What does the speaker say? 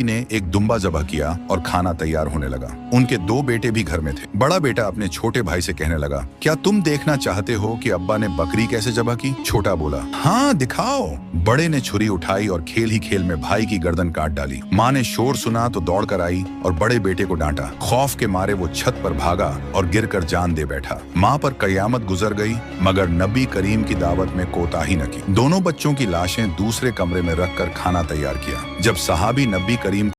ने एक दुम्बा ज़बह किया और खाना तैयार होने लगा। उनके दो बेटे भी घर में थे। बड़ा बेटा अपने छोटे भाई से कहने लगा, क्या तुम देखना चाहते हो कि अब्बा ने बकरी कैसे ज़बह की? छोटा बोला, हाँ दिखाओ। बड़े ने छुरी उठाई और खेल ही खेल में भाई की गर्दन काट डाली। माँ ने शोर सुना तो दौड़कर आई और बड़े बेटे को डांटा। खौफ के मारे वो छत पर भागा और गिरकर जान दे बैठा। माँ पर कयामत गुजर गई, मगर नबी करीम की दावत में कोताही न की। दोनों बच्चों की लाशें दूसरे कमरे में रखकर खाना तैयार किया। जब सहाबी नबी करीम